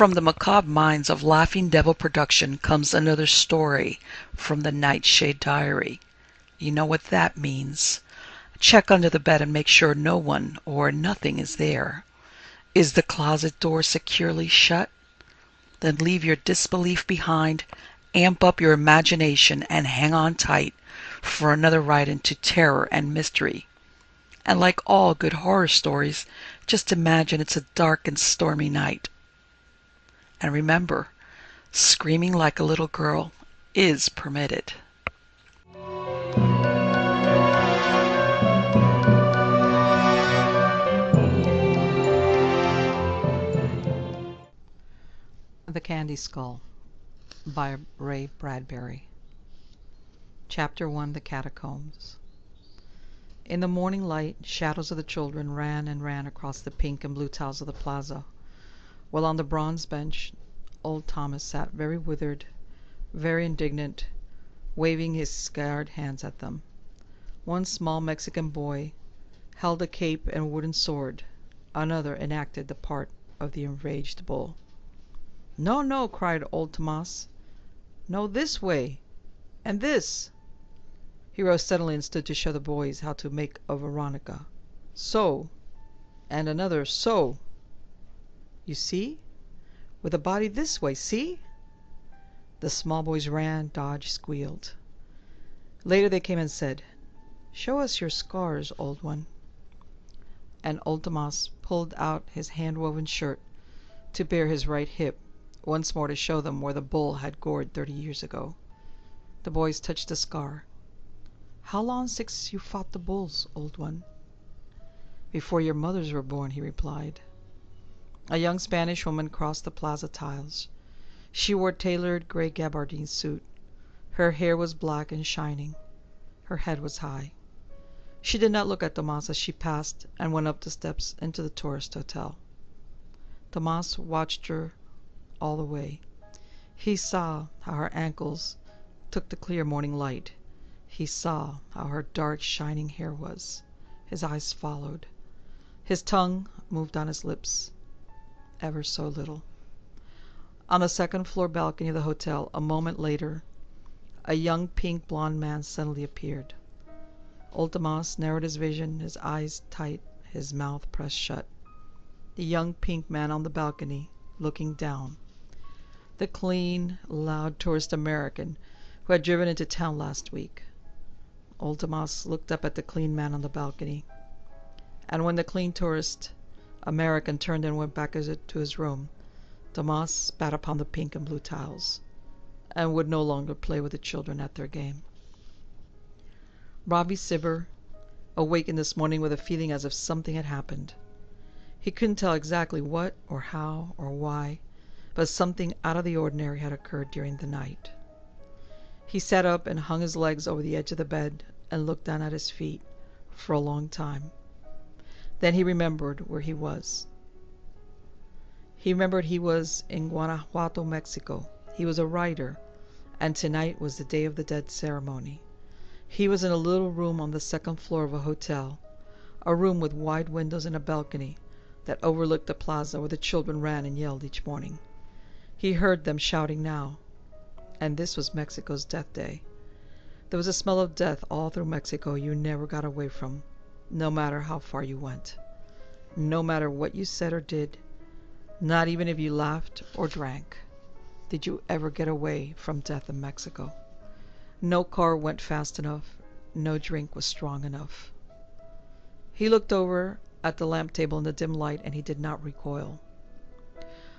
From the macabre minds of Laughing Devil Production comes another story from the Nightshade Diary. You know what that means. Check under the bed and make sure no one or nothing is there. Is the closet door securely shut? Then leave your disbelief behind, amp up your imagination, and hang on tight for another ride into terror and mystery. And like all good horror stories, just imagine it's a dark and stormy night. And remember, screaming like a little girl is permitted. The Candy Skull by Ray Bradbury. Chapter 1: The Catacombs. In the morning light, shadows of the children ran and ran across the pink and blue tiles of the plaza, while on the bronze bench old Thomas sat very withered, very indignant, waving his scarred hands at them. One small Mexican boy held a cape and wooden sword. Another enacted the part of the enraged bull. "No, no!" cried old Tomas. "No, this way! And this!" He rose suddenly and stood to show the boys how to make a Veronica. "So! And another so! You see? With the body this way, see?" The small boys ran, dodged, squealed. Later they came and said, "Show us your scars, old one." And old Tomas pulled out his hand-woven shirt to bare his right hip, once more to show them where the bull had gored 30 years ago. The boys touched the scar. "How long since you fought the bulls, old one?" "Before your mothers were born," he replied. A young Spanish woman crossed the plaza tiles. She wore a tailored gray gabardine suit. Her hair was black and shining. Her head was high. She did not look at Tomas as she passed and went up the steps into the tourist hotel. Tomas watched her all the way. He saw how her ankles took the clear morning light. He saw how her dark, shining hair was. His eyes followed. His tongue moved on his lips, ever so little. On the second-floor balcony of the hotel, a moment later, a young pink blond man suddenly appeared. Old Tomas narrowed his vision, his eyes tight, his mouth pressed shut. The young pink man on the balcony, looking down. The clean, loud tourist American who had driven into town last week. Old Tomas looked up at the clean man on the balcony. And when the clean tourist American turned and went back to his room, Tomas spat upon the pink and blue tiles, and would no longer play with the children at their game. Robbie Sibber awakened this morning with a feeling as if something had happened. He couldn't tell exactly what, or how, or why, but something out of the ordinary had occurred during the night. He sat up and hung his legs over the edge of the bed and looked down at his feet for a long time. Then he remembered where he was. He remembered he was in Guanajuato, Mexico. He was a writer, and tonight was the Day of the Dead ceremony. He was in a little room on the second floor of a hotel, a room with wide windows and a balcony that overlooked the plaza where the children ran and yelled each morning. He heard them shouting now. And this was Mexico's Death Day. There was a smell of death all through Mexico you never got away from, no matter how far you went. No matter what you said or did, not even if you laughed or drank, did you ever get away from death in Mexico. No car went fast enough, no drink was strong enough. He looked over at the lamp table in the dim light, and he did not recoil.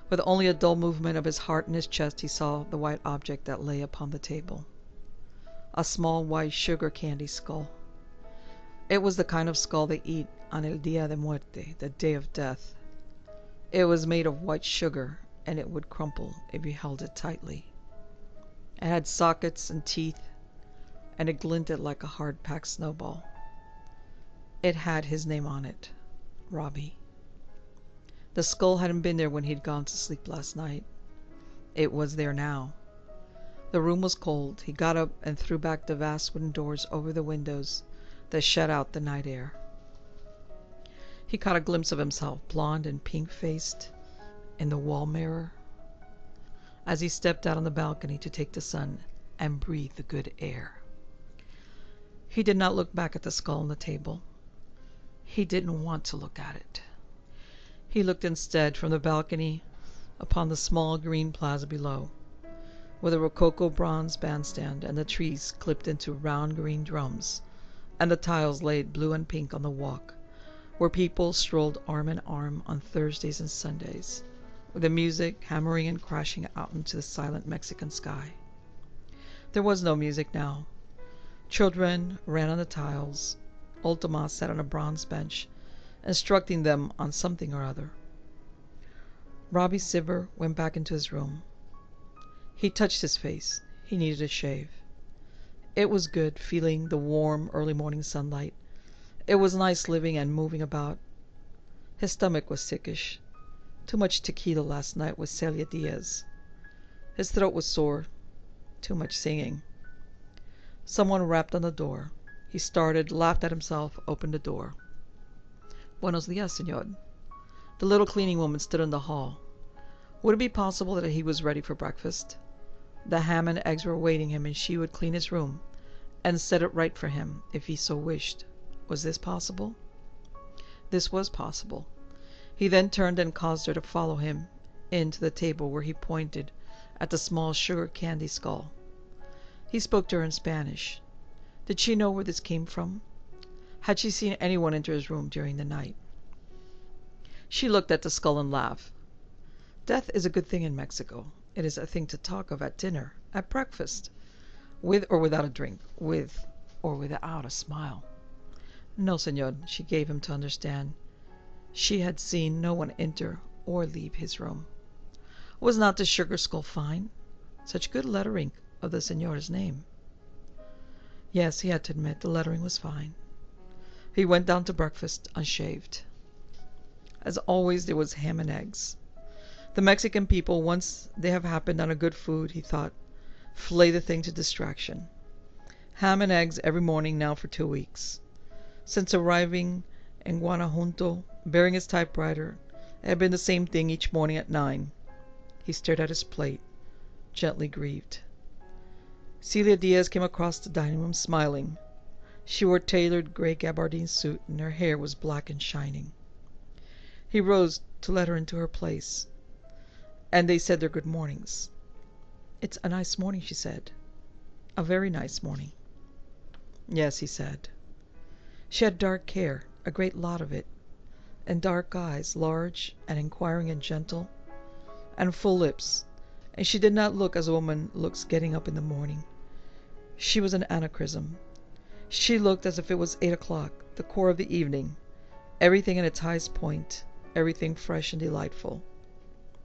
With only a dull movement of his heart in his chest, he saw the white object that lay upon the table. A small white sugar candy skull. It was the kind of skull they eat on el Día de Muerte, the Day of Death. It was made of white sugar, and it would crumple if you held it tightly. It had sockets and teeth, and it glinted like a hard-packed snowball. It had his name on it, Robbie. The skull hadn't been there when he'd gone to sleep last night. It was there now. The room was cold. He got up and threw back the vast wooden doors over the windows that shut out the night air. He caught a glimpse of himself, blond and pink-faced, in the wall mirror. as he stepped out on the balcony to take the sun and breathe the good air. He did not look back at the skull on the table. He didn't want to look at it. He looked instead from the balcony upon the small green plaza below, with a rococo bronze bandstand and the trees clipped into round green drums, and the tiles laid blue and pink on the walk, where people strolled arm in arm on Thursdays and Sundays, with the music hammering and crashing out into the silent Mexican sky. There was no music now. Children ran on the tiles. Old Tomas sat on a bronze bench, instructing them on something or other. Robbie Sibber went back into his room. He touched his face. He needed a shave. It was good feeling the warm early morning sunlight. It was nice living and moving about. His stomach was sickish. Too much tequila last night with Celia Diaz. His throat was sore. Too much singing. Someone rapped on the door. He started, laughed at himself, opened the door. Buenos dias, señor. The little cleaning woman stood in the hall. Would it be possible that he was ready for breakfast? The ham and eggs were awaiting him, and she would clean his room and set it right for him if he so wished. Was this possible? This was possible. He then turned and caused her to follow him in to the table, where he pointed at the small sugar candy skull. He spoke to her in Spanish. Did she know where this came from? Had she seen anyone enter his room during the night? She looked at the skull and laughed. Death is a good thing in Mexico. It is a thing to talk of at dinner, at breakfast, with or without a drink, with or without a smile. No, señor, she gave him to understand. She had seen no one enter or leave his room. Was not the sugar skull fine? Such good lettering of the señor's name. Yes, he had to admit, the lettering was fine. He went down to breakfast unshaved. As always, there was ham and eggs. The Mexican people, once they have happened on a good food, he thought, flay the thing to distraction. Ham and eggs every morning now for 2 weeks. Since arriving in Guanajuato, bearing his typewriter, it had been the same thing each morning at 9. He stared at his plate, gently grieved. Celia Diaz came across the dining room smiling. She wore a tailored gray gabardine suit, and her hair was black and shining. He rose to let her into her place, and they said their good mornings. It's a nice morning, she said. A very nice morning. Yes, he said. She had dark hair, a great lot of it, and dark eyes, large and inquiring and gentle, and full lips, and she did not look as a woman looks getting up in the morning. She was an anachronism. She looked as if it was 8 o'clock, the core of the evening, everything in its highest point, everything fresh and delightful.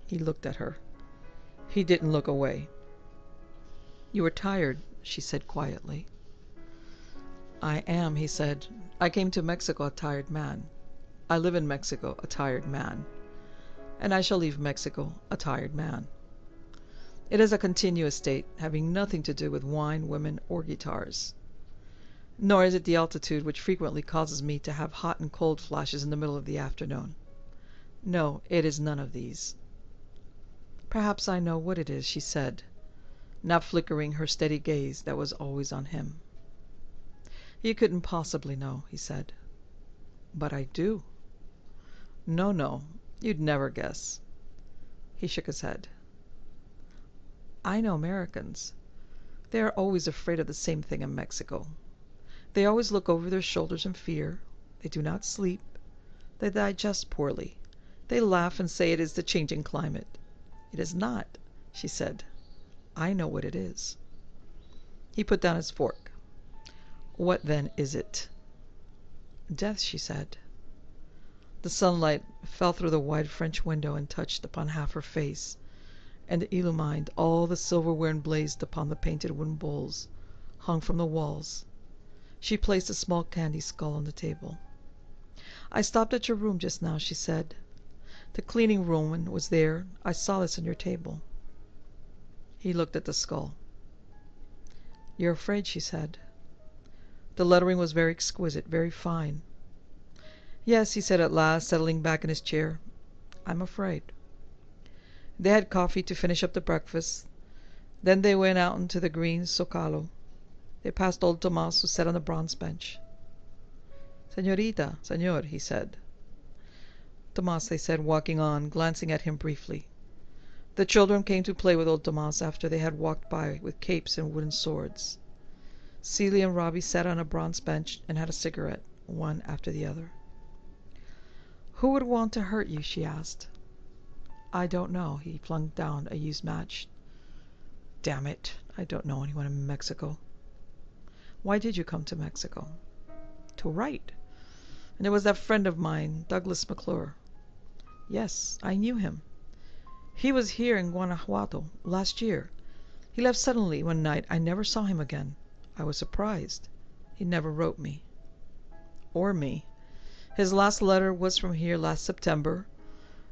He looked at her. He didn't look away. You are tired, she said quietly. I am, he said. I came to Mexico a tired man. I live in Mexico a tired man. And I shall leave Mexico a tired man. It is a continuous state, having nothing to do with wine, women, or guitars. Nor is it the altitude which frequently causes me to have hot and cold flashes in the middle of the afternoon. No, it is none of these. Perhaps I know what it is, she said, not flickering her steady gaze that was always on him. You couldn't possibly know, he said. But I do. No, you'd never guess. He shook his head. I know Americans. They are always afraid of the same thing in Mexico. They always look over their shoulders in fear. They do not sleep. They digest poorly. They laugh and say it is the changing climate. It is not, she said. I know what it is. He put down his fork. What then is it? Death, she said. The sunlight fell through the wide French window and touched upon half her face, and it illumined all the silverware and blazed upon the painted wooden bowls hung from the walls. She placed a small candy skull on the table. I stopped at your room just now, she said. The cleaning woman was there. I saw this on your table. He looked at the skull. You're afraid, she said. The lettering was very exquisite, very fine. Yes, he said at last, settling back in his chair. I'm afraid. They had coffee to finish up the breakfast. Then they went out into the green zocalo. They passed old Tomas, who sat on the bronze bench. "Señorita, señor," he said. "Tomas," they said, walking on, glancing at him briefly. The children came to play with old Tomas after they had walked by with capes and wooden swords. Celia and Robbie sat on a bronze bench and had a cigarette, one after the other. "Who would want to hurt you?" she asked. "I don't know." He flung down a used match. "Damn it, I don't know anyone in Mexico." "Why did you come to Mexico?" "To write. And there was that friend of mine, Douglas McClure." "Yes, I knew him. He was here in Guanajuato last year. He left suddenly one night. I never saw him again. I was surprised. He never wrote me." "Or me. His last letter was from here last September.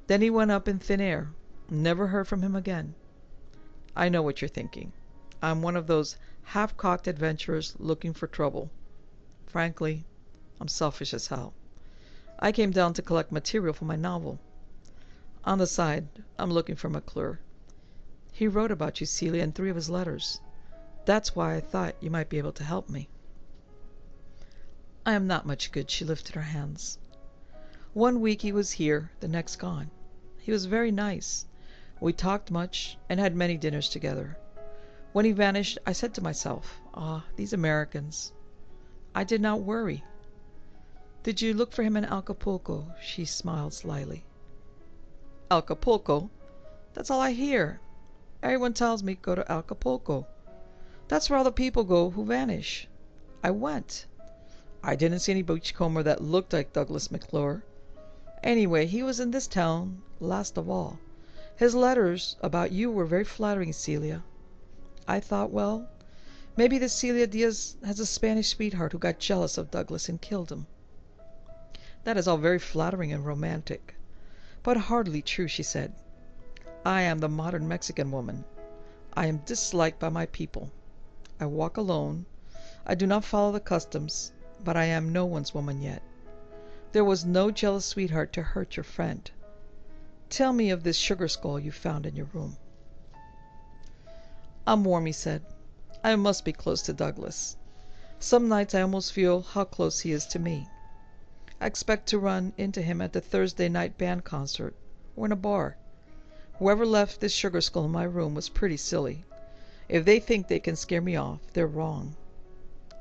Then he went up in thin air. Never heard from him again. I know what you're thinking. I'm one of those half-cocked adventurers looking for trouble. Frankly, I'm selfish as hell. I came down to collect material for my novel. On the side, I'm looking for McClure. He wrote about you, Celia, in 3 of his letters. That's why I thought you might be able to help me." "I am not much good." She lifted her hands. "1 week he was here, the next gone. He was very nice. We talked much and had many dinners together. When he vanished, I said to myself, 'Ah, these Americans.' I did not worry." "Did you look for him in Acapulco?" She smiled slyly. "Acapulco? That's all I hear. Everyone tells me, 'Go to Acapulco.' That's where all the people go who vanish. I went. I didn't see any beachcomber that looked like Douglas McClure. Anyway, he was in this town last of all. His letters about you were very flattering, Celia. I thought, well, maybe this Celia Diaz has a Spanish sweetheart who got jealous of Douglas and killed him." "That is all very flattering and romantic, but hardly true," she said. "I am the modern Mexican woman. I am disliked by my people. I walk alone. I do not follow the customs, but I am no one's woman yet. There was no jealous sweetheart to hurt your friend. Tell me of this sugar skull you found in your room." "I'm warm," he said. "I must be close to Douglas. Some nights I almost feel how close he is to me. I expect to run into him at the Thursday night band concert, or in a bar. Whoever left this sugar skull in my room was pretty silly. If they think they can scare me off, they're wrong.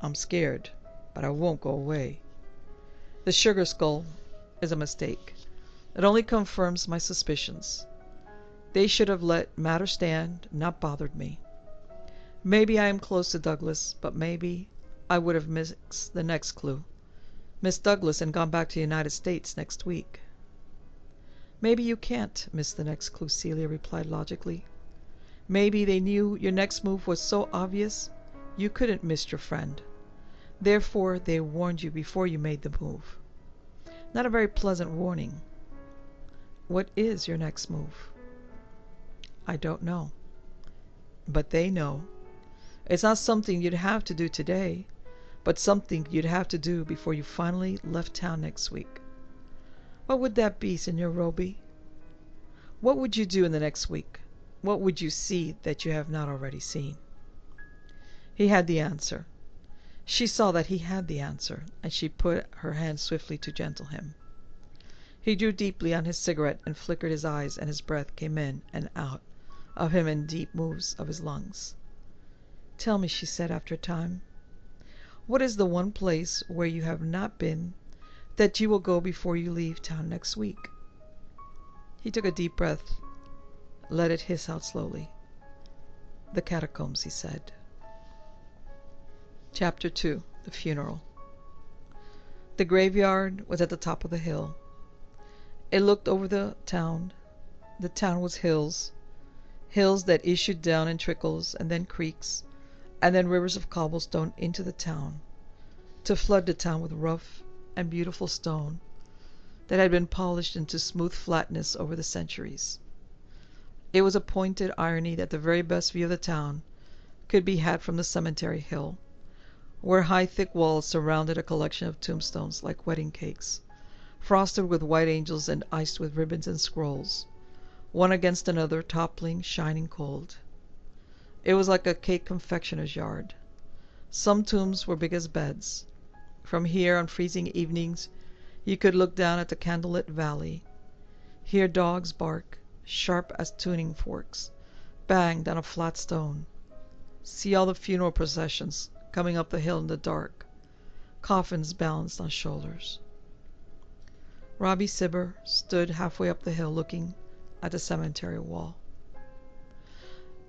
I'm scared, but I won't go away. The sugar skull is a mistake. It only confirms my suspicions. They should have let matter stand, not bothered me. Maybe I am close to Douglas, but maybe I would have missed the next clue. Miss Douglas and gone back to the United States next week." "Maybe you can't miss the next clue," Celia replied logically. "Maybe they knew your next move was so obvious you couldn't miss your friend. Therefore they warned you before you made the move. Not a very pleasant warning. What is your next move?" "I don't know." "But they know. It's not something you'd have to do today, but something you'd have to do before you finally left town next week." "What would that be, Señor Roby?" "What would you do in the next week? What would you see that you have not already seen?" He had the answer. She saw that he had the answer, and she put her hand swiftly to gentle him. He drew deeply on his cigarette and flickered his eyes, and his breath came in and out of him in deep moves of his lungs. "Tell me," she said after a time, "what is the one place where you have not been that you will go before you leave town next week?" He took a deep breath, let it hiss out slowly. "The catacombs," he said. Chapter 2. The Funeral. The graveyard was at the top of the hill. It looked over the town. The town was hills, hills that issued down in trickles, and then creeks, and then rivers of cobblestone into the town, to flood the town with rough and beautiful stone that had been polished into smooth flatness over the centuries. It was a pointed irony that the very best view of the town could be had from the cemetery hill, where high thick walls surrounded a collection of tombstones like wedding cakes, frosted with white angels and iced with ribbons and scrolls, one against another, toppling, shining cold. It was like a cake confectioner's yard. Some tombs were big as beds. From here, on freezing evenings, you could look down at the candlelit valley, hear dogs bark, sharp as tuning forks, banged on a flat stone, see all the funeral processions coming up the hill in the dark, coffins balanced on shoulders. Robbie Sibber stood halfway up the hill looking at the cemetery wall.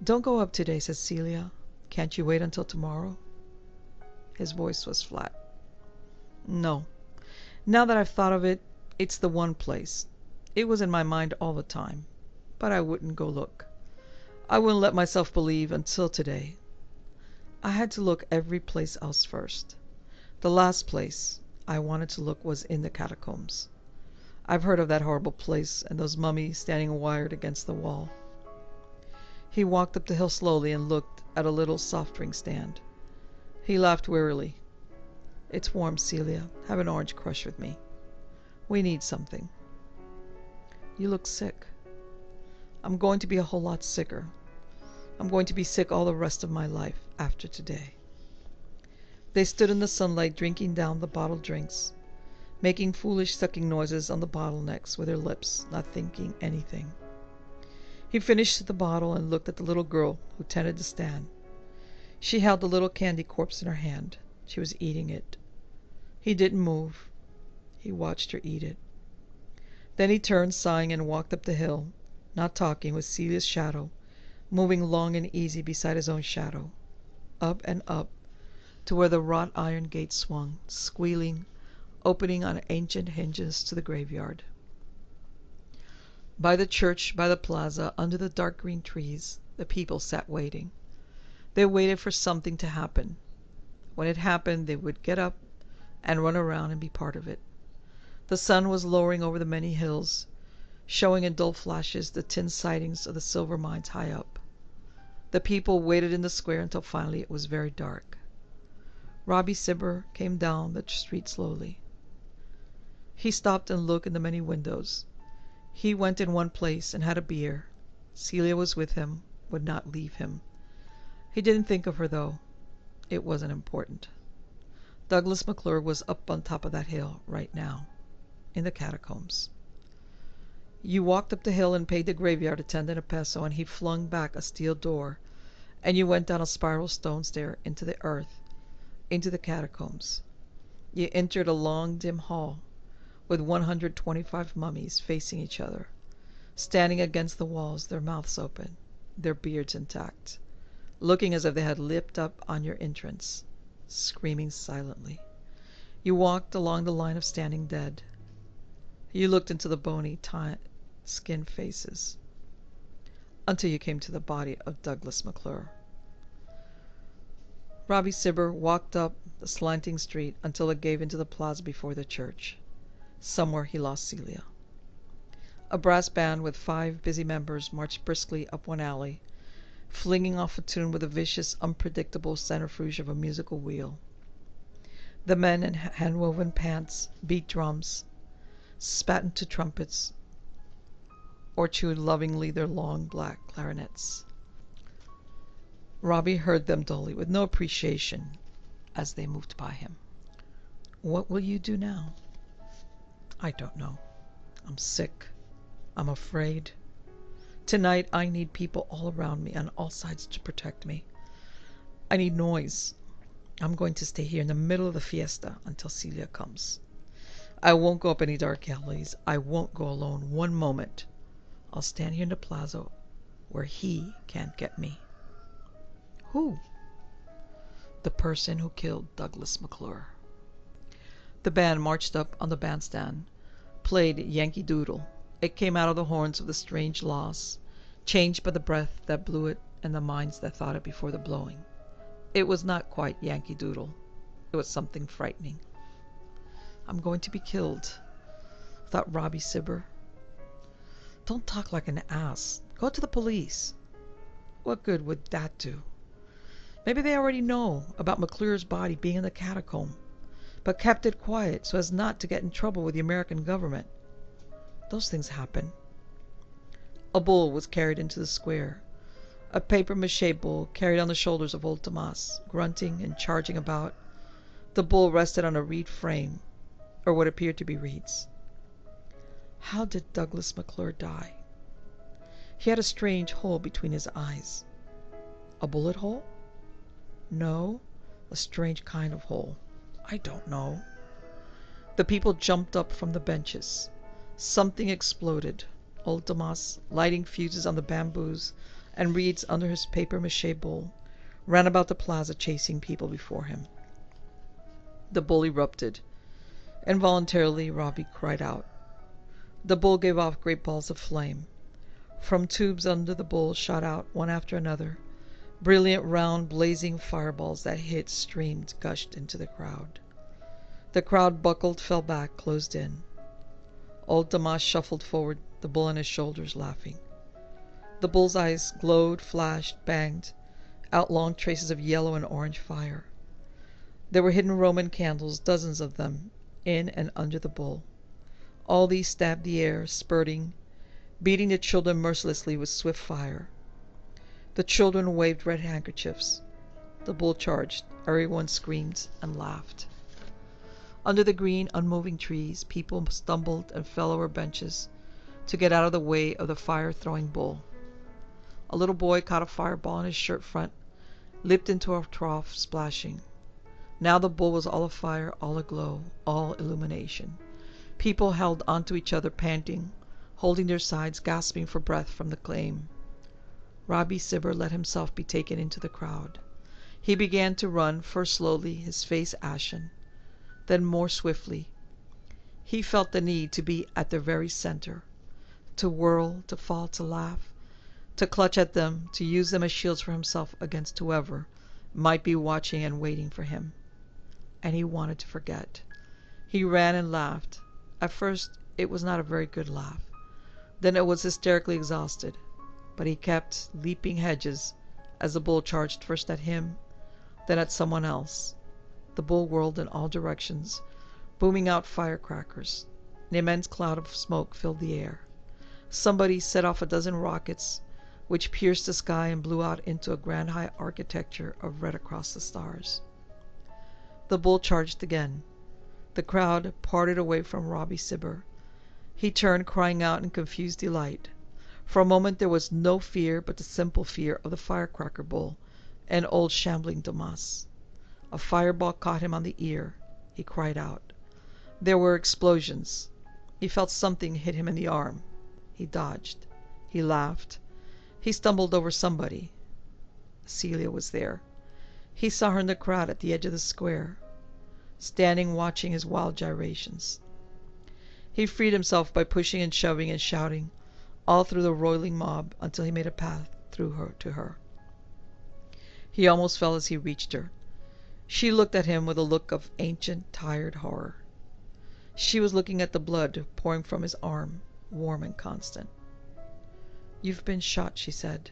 "Don't go up today," said Celia. "Can't you wait until tomorrow?" His voice was flat. "No. Now that I've thought of it, it's the one place. It was in my mind all the time, but I wouldn't go look. I wouldn't let myself believe until today. I had to look every place else first. The last place I wanted to look was in the catacombs. I've heard of that horrible place and those mummies standing wired against the wall." He walked up the hill slowly and looked at a little soft drink stand. He laughed wearily. "It's warm, Celia. Have an orange crush with me. We need something." "You look sick." "I'm going to be a whole lot sicker. I'm going to be sick all the rest of my life after today." They stood in the sunlight drinking down the bottled drinks, making foolish sucking noises on the bottlenecks with their lips, not thinking anything. He finished the bottle and looked at the little girl who tended the stand. She held the little candy corpse in her hand. She was eating it. He didn't move. He watched her eat it. Then he turned, sighing, and walked up the hill, not talking, with Celia's shadow, moving long and easy beside his own shadow, up and up, to where the wrought iron gate swung, squealing, opening on ancient hinges to the graveyard. By the church, by the plaza, under the dark green trees, the people sat waiting. They waited for something to happen. When it happened, they would get up and run around and be part of it. The sun was lowering over the many hills, showing in dull flashes the tin sidings of the silver mines high up. The people waited in the square until finally it was very dark. Robbie Sibber came down the street slowly. He stopped and looked in the many windows. He went in one place and had a beer. Celia was with him, would not leave him. He didn't think of her, though. It wasn't important. Douglas McClure was up on top of that hill right now, in the catacombs. You walked up the hill and paid the graveyard attendant $1, and he flung back a steel door, and you went down a spiral stone stair into the earth, into the catacombs. You entered a long, dim hall with 125 mummies facing each other, standing against the walls, their mouths open, their beards intact, looking as if they had leapt up on your entrance, screaming silently. You walked along the line of standing dead. You looked into the bony, skinned faces, until you came to the body of Douglas McClure. Robbie Sibber walked up the slanting street until it gave into the plaza before the church. Somewhere he lost Celia. A brass band with 5 busy members marched briskly up one alley, flinging off a tune with the vicious, unpredictable centrifuge of a musical wheel. The men in hand-woven pants beat drums, spat into trumpets, or chewed lovingly their long black clarinets. Robbie heard them dully, with no appreciation, as they moved by him. "What will you do now?" "I don't know. I'm sick. I'm afraid. Tonight I need people all around me, on all sides, to protect me. I need noise. I'm going to stay here in the middle of the fiesta until Celia comes. I won't go up any dark alleys. I won't go alone one moment. I'll stand here in the plaza where he can't get me." "Who?" "The person who killed Douglas McClure." The band marched up on the bandstand, played Yankee Doodle. It came out of the horns of the strange loss, changed by the breath that blew it and the minds that thought it before the blowing. It was not quite Yankee Doodle. It was something frightening. "I'm going to be killed," thought Robbie Sibber. "Don't talk like an ass. Go to the police." What good would that do? Maybe they already know about McClure's body being in the catacomb, but kept it quiet so as not to get in trouble with the American government. Those things happen. A bull was carried into the square. A papier-mâché bull carried on the shoulders of old Tomas, grunting and charging about. The bull rested on a reed frame, or what appeared to be reeds. How did Douglas McClure die? He had a strange hole between his eyes. A bullet hole? No, a strange kind of hole. I don't know. The people jumped up from the benches. Something exploded. Old Tomas, lighting fuses on the bamboos and reeds under his papier-mâché bull, ran about the plaza chasing people before him. The bull erupted. Involuntarily, Robbie cried out. The bull gave off great balls of flame. From tubes under the bull shot out, one after another, brilliant, round, blazing fireballs that hit, streamed, gushed into the crowd. The crowd buckled, fell back, closed in. Old Tomas shuffled forward, the bull on his shoulders, laughing. The bull's eyes glowed, flashed, banged out long traces of yellow and orange fire. There were hidden Roman candles, dozens of them, in and under the bull. All these stabbed the air, spurting, beating the children mercilessly with swift fire. The children waved red handkerchiefs. The bull charged. Everyone screamed and laughed. Under the green, unmoving trees, people stumbled and fell over benches to get out of the way of the fire-throwing bull. A little boy caught a fireball in his shirt front, leaped into a trough, splashing. Now the bull was all afire, all aglow, all illumination. People held onto each other, panting, holding their sides, gasping for breath from the flame. Robbie Sibber let himself be taken into the crowd. He began to run, first slowly, his face ashen, then more swiftly. He felt the need to be at their very center, to whirl, to fall, to laugh, to clutch at them, to use them as shields for himself against whoever might be watching and waiting for him. And he wanted to forget. He ran and laughed. At first it was not a very good laugh. Then it was hysterically exhausted. But he kept leaping hedges as the bull charged first at him, then at someone else. The bull whirled in all directions, booming out firecrackers. An immense cloud of smoke filled the air. Somebody set off a dozen rockets, which pierced the sky and blew out into a grand high architecture of red across the stars. The bull charged again. The crowd parted away from Robbie Sibber. He turned, crying out in confused delight. For a moment there was no fear but the simple fear of the firecracker bull and old shambling Tomas. A fireball caught him on the ear. He cried out. There were explosions. He felt something hit him in the arm. He dodged. He laughed. He stumbled over somebody. Celia was there. He saw her in the crowd at the edge of the square, standing watching his wild gyrations. He freed himself by pushing and shoving and shouting all through the roiling mob until he made a path through her to her. He almost fell as he reached her. She looked at him with a look of ancient, tired horror. She was looking at the blood pouring from his arm, warm and constant. "You've been shot," she said.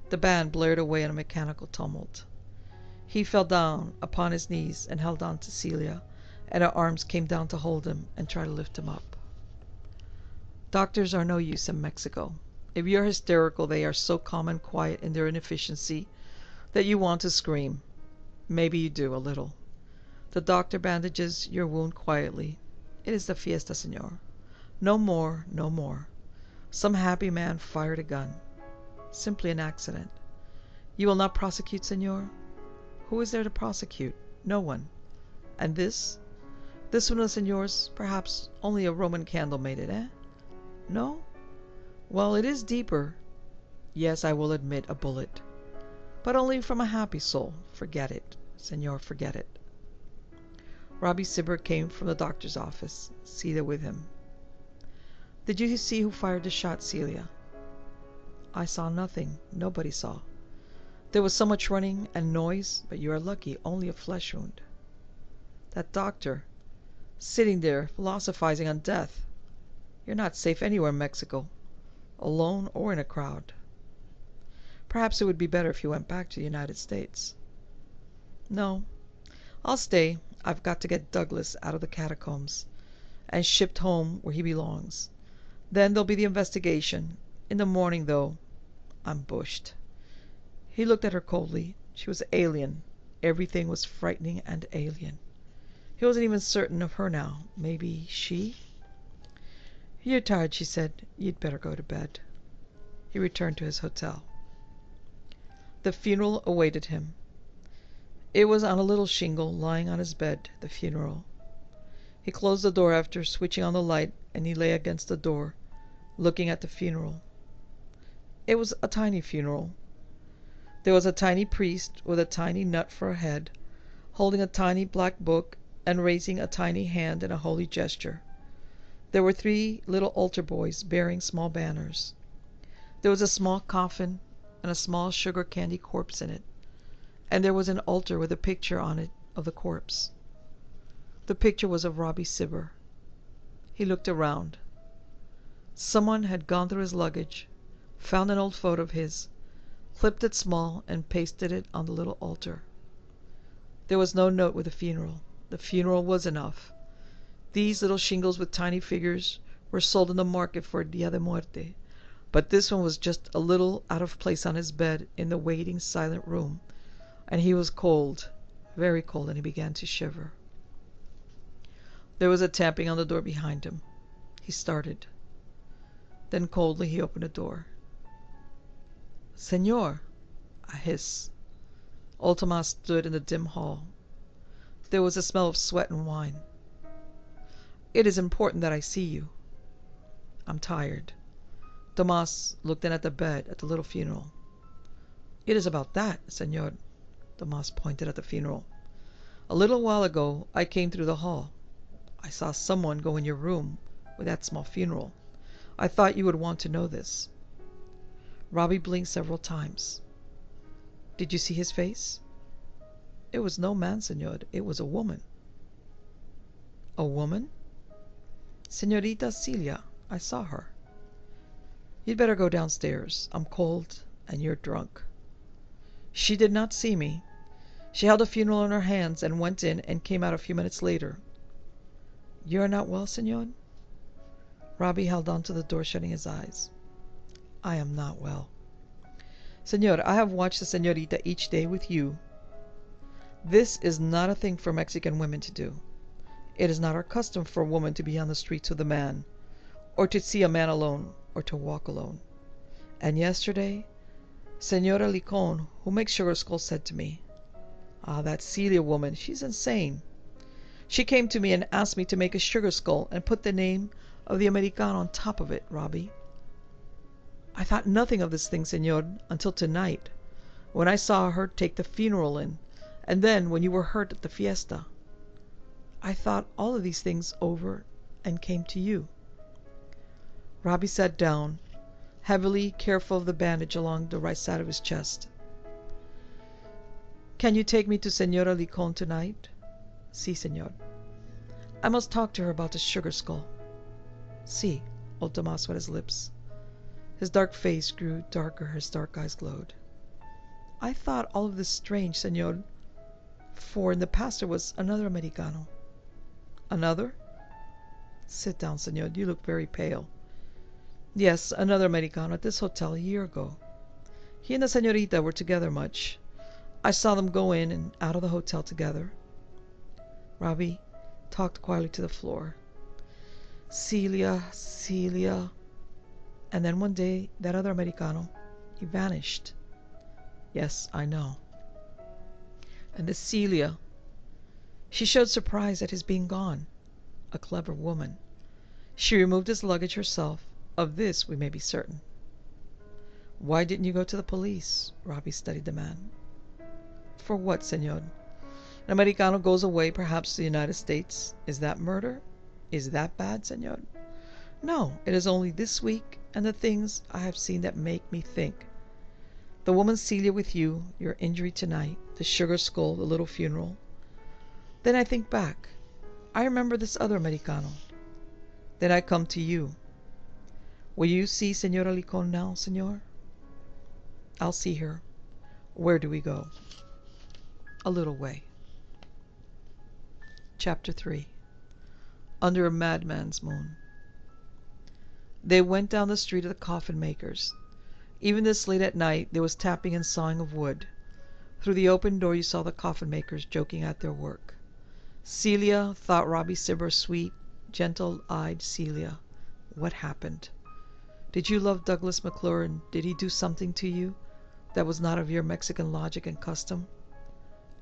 The band blared away in a mechanical tumult. He fell down upon his knees and held on to Celia, and her arms came down to hold him and try to lift him up. Doctors are no use in Mexico. If you're hysterical, they are so calm and quiet in their inefficiency that you want to scream. Maybe you do, a little. The doctor bandages your wound quietly. It is the fiesta, senor. No more, no more. Some happy man fired a gun. Simply an accident. You will not prosecute, senor? Who is there to prosecute? No one. And this? This one of senor's, perhaps only a Roman candle made it, eh? No? Well, it is deeper. Yes, I will admit, a bullet. But only from a happy soul. Forget it, senor, forget it. Robbie Sibber came from the doctor's office, Celia with him. Did you see who fired the shot, Celia? I saw nothing. Nobody saw. There was so much running and noise, but you are lucky, only a flesh wound. That doctor, sitting there, philosophizing on death. You're not safe anywhere in Mexico, alone or in a crowd. Perhaps it would be better if you went back to the United States. No, I'll stay. I've got to get Douglas out of the catacombs and shipped home where he belongs. Then there'll be the investigation. In the morning, though, I'm bushed. He looked at her coldly. She was alien. Everything was frightening and alien. He wasn't even certain of her now. Maybe she? You're tired, she said. You'd better go to bed. He returned to his hotel. The funeral awaited him. It was on a little shingle, lying on his bed, the funeral. He closed the door after switching on the light, and he lay against the door, looking at the funeral. It was a tiny funeral. There was a tiny priest with a tiny nut for a head, holding a tiny black book and raising a tiny hand in a holy gesture. There were 3 little altar boys bearing small banners. There was a small coffin and a small sugar candy corpse in it, and there was an altar with a picture on it of the corpse. The picture was of Robbie Cibber. He looked around. Someone had gone through his luggage, found an old photo of his, clipped it small, and pasted it on the little altar. There was no note with the funeral. The funeral was enough. These little shingles with tiny figures were sold in the market for Dia de Muerte, but this one was just a little out of place on his bed in the waiting, silent room, and he was cold, very cold, and he began to shiver. There was a tapping on the door behind him. He started. Then coldly he opened the door. "Señor!" A hiss. Old Tomas stood in the dim hall. There was a smell of sweat and wine. "It is important that I see you." "I'm tired." Tomas looked in at the bed, at the little funeral. "It is about that, señor." Tomas pointed at the funeral. "A little while ago I came through the hall. I saw someone go in your room with that small funeral. I thought you would want to know this." Robbie blinked several times. "Did you see his face?" "It was no man, señor. It was a woman." "A woman?" "Señorita Celia. I saw her." "You'd better go downstairs. I'm cold, and you're drunk." "She did not see me. She held a funeral in her hands and went in and came out a few minutes later." "You are not well, señor?" Robbie held on to the door, shutting his eyes. "I am not well." "Señor, I have watched the señorita each day with you. This is not a thing for Mexican women to do. It is not our custom for a woman to be on the streets with a man, or to see a man alone, or to walk alone. And yesterday, Señora Licon, who makes sugar skulls, said to me, 'Ah, that Celia woman, she's insane.' She came to me and asked me to make a sugar skull and put the name of the Americano on top of it, Robbie. I thought nothing of this thing, señor, until tonight, when I saw her take the funeral in, and then when you were hurt at the fiesta. I thought all of these things over and came to you." Robbie sat down, heavily, careful of the bandage along the right side of his chest. "Can you take me to Señora Licon tonight?" "Si, señor." "I must talk to her about the sugar skull." "Si." Old Tomas wet his lips. His dark face grew darker, his dark eyes glowed. "I thought all of this strange, señor, for in the past there was another Americano." "Another?" "Sit down, señor. You look very pale." "Yes, another Americano at this hotel a year ago. He and the señorita were together much. I saw them go in and out of the hotel together." Robbie talked quietly to the floor. "Celia, Celia. And then one day, that other Americano, he vanished." "Yes, I know." "And this Celia, she showed surprise at his being gone. A clever woman. She removed his luggage herself. Of this we may be certain." "Why didn't you go to the police?" Robbie studied the man. "For what, señor? An Americano goes away, perhaps to the United States. Is that murder? Is that bad, señor? No, it is only this week and the things I have seen that make me think. The woman Celia with you, your injury tonight, the sugar skull, the little funeral. Then I think back. I remember this other Americano. Then I come to you. Will you see Señora Licon now, señor?" "I'll see her. Where do we go?" "A little way." Chapter 3. Under a Madman's Moon. They went down the street of the coffin makers. Even this late at night there was tapping and sawing of wood. Through the open door you saw the coffin makers joking at their work. Celia, thought Robbie Cibber, sweet, gentle-eyed Celia. What happened? Did you love Douglas McClure, and did he do something to you that was not of your Mexican logic and custom?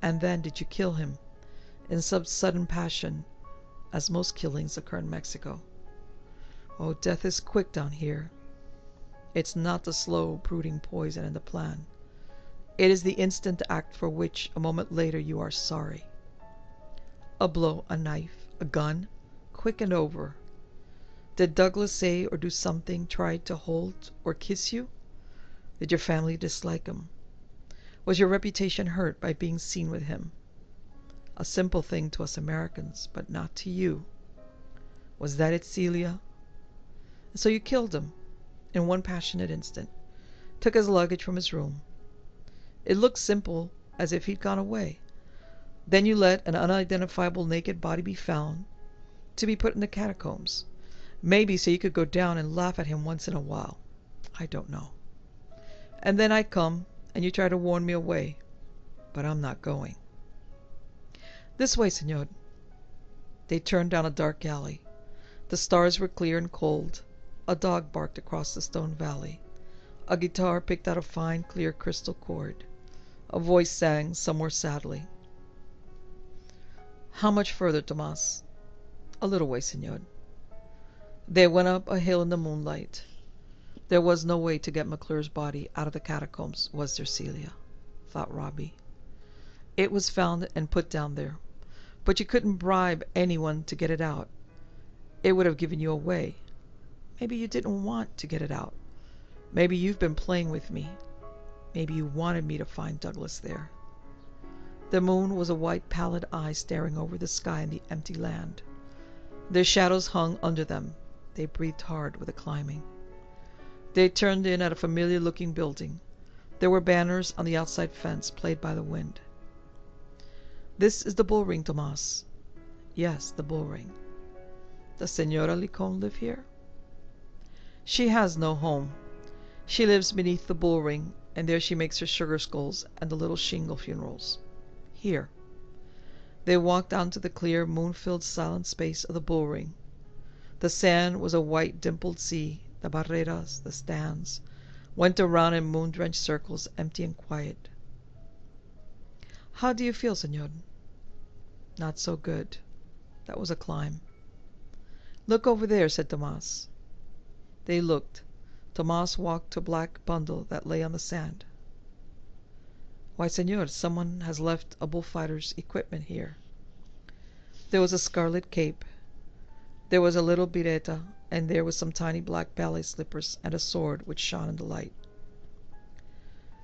And then did you kill him in some sudden passion, as most killings occur in Mexico? Oh, death is quick down here. It's not the slow, brooding poison in the plan. It is the instant act for which, a moment later, you are sorry. A blow, a knife, a gun, quick and over. Did Douglas say or do something, try to hold or kiss you? Did your family dislike him? Was your reputation hurt by being seen with him? A simple thing to us Americans, but not to you. Was that it, Celia? And so you killed him in one passionate instant, took his luggage from his room. It looked simple, as if he'd gone away. Then you let an unidentifiable naked body be found, to be put in the catacombs. Maybe so you could go down and laugh at him once in a while. I don't know. And then I come, and you try to warn me away. But I'm not going. This way, senor. They turned down a dark alley. The stars were clear and cold. A dog barked across the stone valley. A guitar picked out a fine, clear crystal chord. A voice sang, somewhere sadly. How much further, Tomas? A little way, senor. They went up a hill in the moonlight. There was no way to get McClure's body out of the catacombs, was there, Celia? Thought Robbie. It was found and put down there. But you couldn't bribe anyone to get it out. It would have given you away. Maybe you didn't want to get it out. Maybe you've been playing with me. Maybe you wanted me to find Douglas there. The moon was a white pallid eye staring over the sky and the empty land. Their shadows hung under them. They breathed hard with the climbing. They turned in at a familiar-looking building. There were banners on the outside fence, played by the wind. This is the bull ring, Tomas. Yes, the bull ring. Does Senora Licon live here? She has no home. She lives beneath the bull ring, and there she makes her sugar skulls and the little shingle funerals. Here. They walked down to the clear, moon-filled, silent space of the bull ring. The sand was a white, dimpled sea. The barreras, the stands, went around in moon-drenched circles, empty and quiet. How do you feel, senor? Not so good. That was a climb. Look over there, said Tomas. They looked. Tomas walked to a black bundle that lay on the sand. Why, senor, someone has left a bullfighter's equipment here. There was a scarlet cape. There was a little bireta, and there was some tiny black ballet slippers and a sword which shone in the light.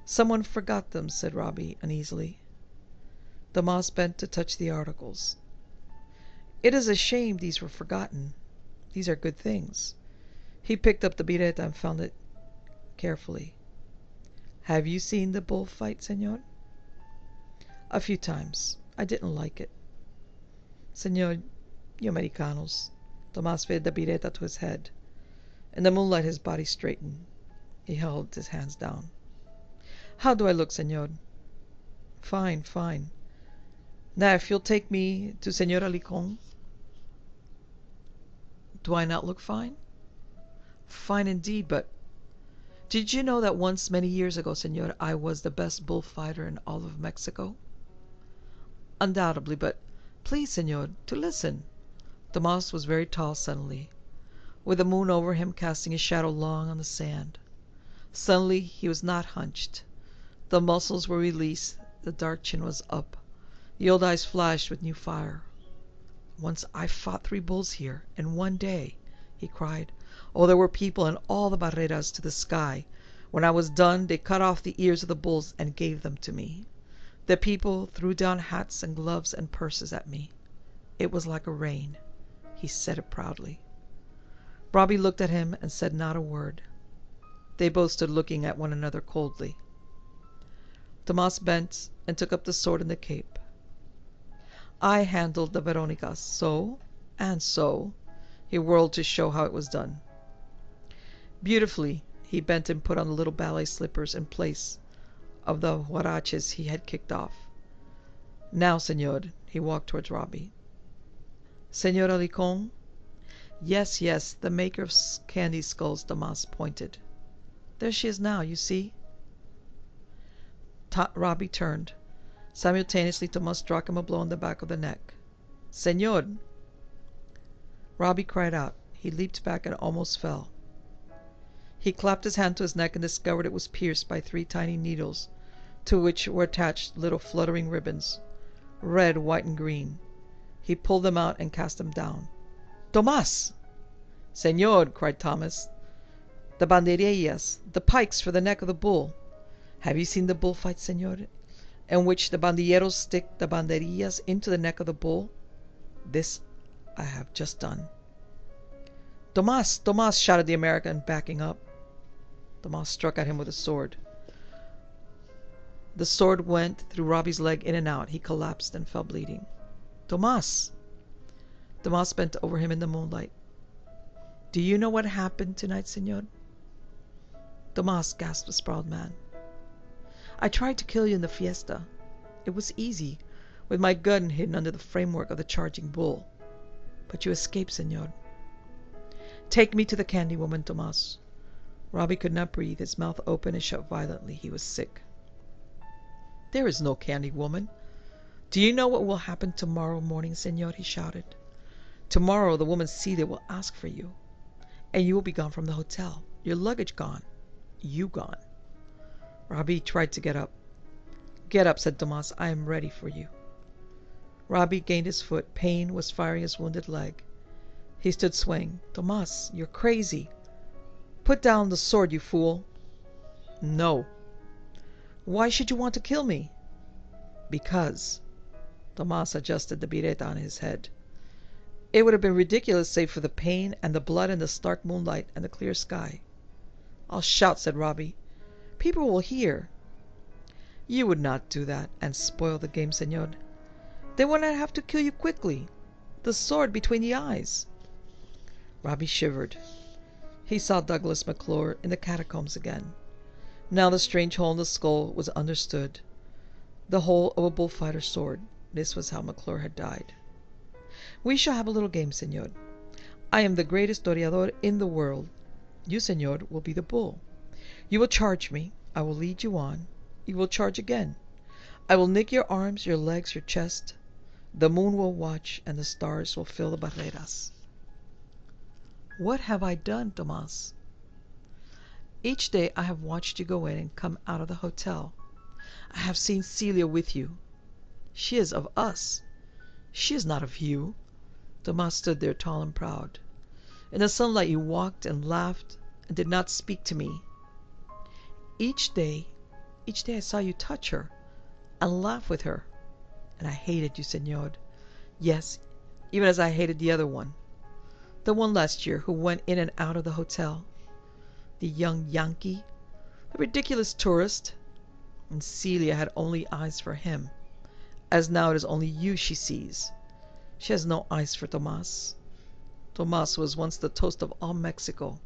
Someone forgot them, said Robbie uneasily. Tomas bent to touch the articles. It is a shame these were forgotten. These are good things. He picked up the bireta and found it carefully. Have you seen the bullfight, senor? A few times. I didn't like it. Senor, you Americanos. Tomas fed the bireta to his head. In the moonlight his body straightened. He held his hands down. How do I look, senor? Fine, fine. Now, if you'll take me to Senora Licon. Do I not look fine? Fine indeed, but did you know that once, many years ago, senor, I was the best bullfighter in all of Mexico? Undoubtedly, but please, senor, to listen. Tomas was very tall suddenly, with the moon over him casting his shadow long on the sand. Suddenly he was not hunched. The muscles were released, the dark chin was up. The old eyes flashed with new fire. Once I fought 3 bulls here, in one day, he cried. Oh, there were people in all the barreras to the sky. When I was done, they cut off the ears of the bulls and gave them to me. The people threw down hats and gloves and purses at me. It was like a rain. He said it proudly. Robbie looked at him and said not a word. They both stood looking at one another coldly. Tomas bent and took up the sword and the cape. I handled the Veronicas so and so. He whirled to show how it was done. Beautifully, he bent and put on the little ballet slippers in place of the huaraches he had kicked off. Now, senor, he walked towards Robbie. Senora Licon? Yes, yes, the maker of candy skulls, Damas pointed. There she is now, you see. Robbie turned. Simultaneously, Tomas struck him a blow on the back of the neck. Senor! Robbie cried out. He leaped back and almost fell. He clapped his hand to his neck and discovered it was pierced by 3 tiny needles, to which were attached little fluttering ribbons, red, white, and green. He pulled them out and cast them down. Tomas! Senor, cried Thomas, the banderillas, the pikes for the neck of the bull. Have you seen the bullfight, senor, in which the bandilleros stick the banderillas into the neck of the bull? This I have just done. Tomas! Tomas! Shouted the American, backing up. Tomas struck at him with a sword. The sword went through Robbie's leg in and out. He collapsed and fell bleeding. Tomas! Tomas bent over him in the moonlight. Do you know what happened tonight, senor? Tomas, gasped the sprawled man. I tried to kill you in the fiesta. It was easy, with my gun hidden under the framework of the charging bull. But you escaped, senor. Take me to the candy woman, Tomas. Robbie could not breathe, his mouth open and shut violently. He was sick. There is no candy woman. Do you know what will happen tomorrow morning, senor? He shouted. Tomorrow the woman Celia will ask for you, and you will be gone from the hotel. Your luggage gone. You gone. Robbie tried to get up. Get up, said Tomas. I am ready for you. Robbie gained his foot. Pain was firing his wounded leg. He stood swaying. Tomas, you're crazy. Put down the sword, you fool. No. Why should you want to kill me? Because. Tomas adjusted the bireta on his head. It would have been ridiculous save for the pain and the blood and the stark moonlight and the clear sky. I'll shout, said Robbie. People will hear. You would not do that and spoil the game, senor. Then would I have to kill you quickly? The sword between the eyes. Robbie shivered. He saw Douglas McClure in the catacombs again. Now the strange hole in the skull was understood. The hole of a bullfighter's sword. This was how McClure had died. We shall have a little game, senor. I am the greatest toreador in the world. You, senor, will be the bull. You will charge me. I will lead you on. You will charge again. I will nick your arms, your legs, your chest. The moon will watch, and the stars will fill the barreras. What have I done, Tomas? Each day I have watched you go in and come out of the hotel. I have seen Celia with you. She is of us. She is not of you. Tomas stood there tall and proud. In the sunlight you walked and laughed and did not speak to me. Each day I saw you touch her and laugh with her. And I hated you, senor. Yes, even as I hated the other one. The one last year who went in and out of the hotel. The young Yankee. The ridiculous tourist. And Celia had only eyes for him. As now it is only you she sees. She has no eyes for Tomas. Tomas was once the toast of all Mexico.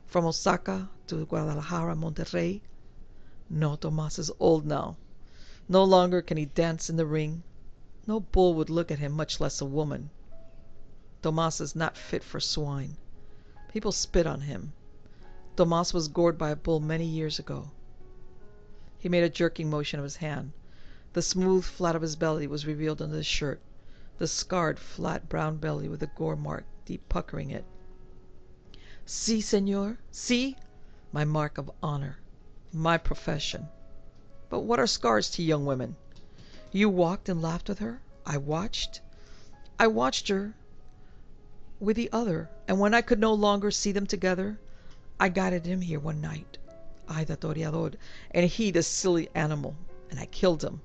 From Osaka to Guadalajara, Monterrey. No, Tomas is old now. No longer can he dance in the ring. No bull would look at him, much less a woman. Tomas is not fit for swine. People spit on him. Tomas was gored by a bull many years ago. He made a jerking motion of his hand. The smooth flat of his belly was revealed under his shirt, the scarred, flat, brown belly with a gore mark deep puckering it. See, senor, see? My mark of honor. My profession. But what are scars to young women? You walked and laughed with her. I watched. I watched her with the other, and when I could no longer see them together, I guided him here one night. I, the toreador, and he, the silly animal, and I killed him.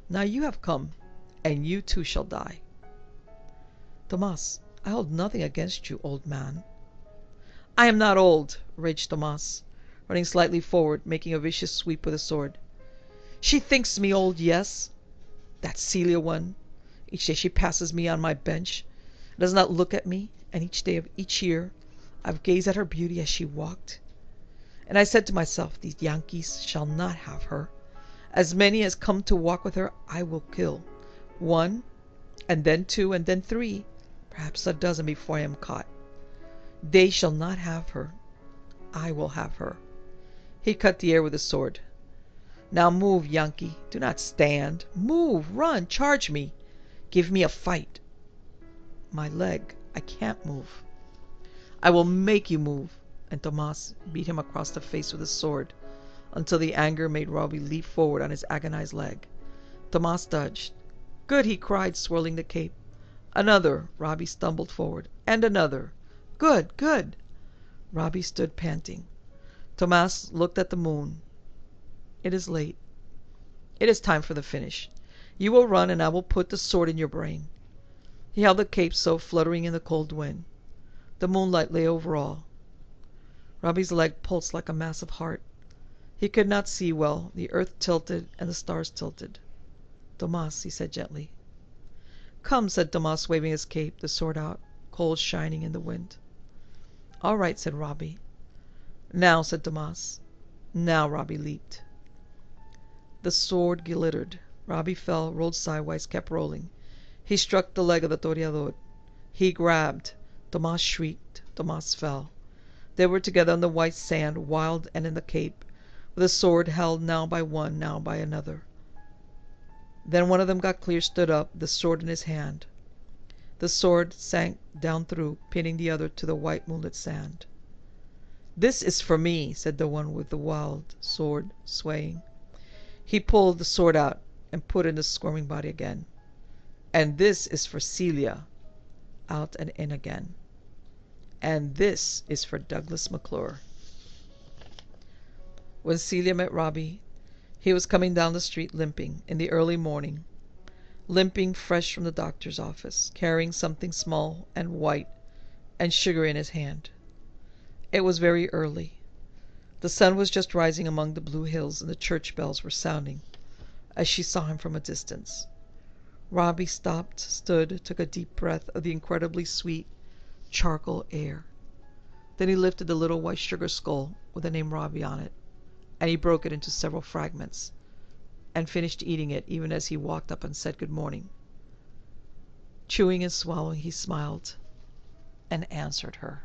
Now you have come, and you too shall die. Tomas, I hold nothing against you, old man. I am not old, raged Tomas, running slightly forward, making a vicious sweep with the sword. She thinks me old, yes. That Celia one. Each day she passes me on my bench, does not look at me, and each day of each year I've gazed at her beauty as she walked, and I said to myself, these Yankees shall not have her. As many as come to walk with her I will kill. 1, and then 2, and then 3, perhaps a dozen before I am caught. They shall not have her. I will have her. He cut the air with his sword. Now move, Yankee. Do not stand. Move, run, charge me. Give me a fight. My leg. I can't move. I will make you move. And Tomas beat him across the face with his sword until the anger made Robbie leap forward on his agonized leg. Tomas dodged. Good, he cried, swirling the cape. Another. Robbie stumbled forward. And another. Good, good. Robbie stood panting. Tomas looked at the moon. It is late. It is time for the finish. You will run, and I will put the sword in your brain. He held the cape so, fluttering in the cold wind. The moonlight lay over all. Robbie's leg pulsed like a massive heart. He could not see well. The earth tilted, and the stars tilted. Tomas, he said gently. Come, said Tomas, waving his cape, the sword out, cold shining in the wind. All right, said Robbie. Now, said Tomas. Now Robbie leaped. The sword glittered. Robbie fell, rolled sidewise, kept rolling. He struck the leg of the toreador. He grabbed. Tomas shrieked. Tomas fell. They were together on the white sand, wild and in the cape, with the sword held now by one, now by another. Then one of them got clear, stood up, the sword in his hand. The sword sank down through, pinning the other to the white moonlit sand. This is for me, said the one with the wild sword, swaying. He pulled the sword out and put it in the squirming body again. And this is for Celia, out and in again. And this is for Douglas McClure. When Celia met Robbie, he was coming down the street limping in the early morning, limping fresh from the doctor's office, carrying something small and white and sugary in his hand. It was very early. The sun was just rising among the blue hills, and the church bells were sounding as she saw him from a distance. Robbie stopped, stood, took a deep breath of the incredibly sweet charcoal air. Then he lifted the little white sugar skull with the name Robbie on it, and he broke it into several fragments, and finished eating it even as he walked up and said good morning. Chewing and swallowing, he smiled and answered her.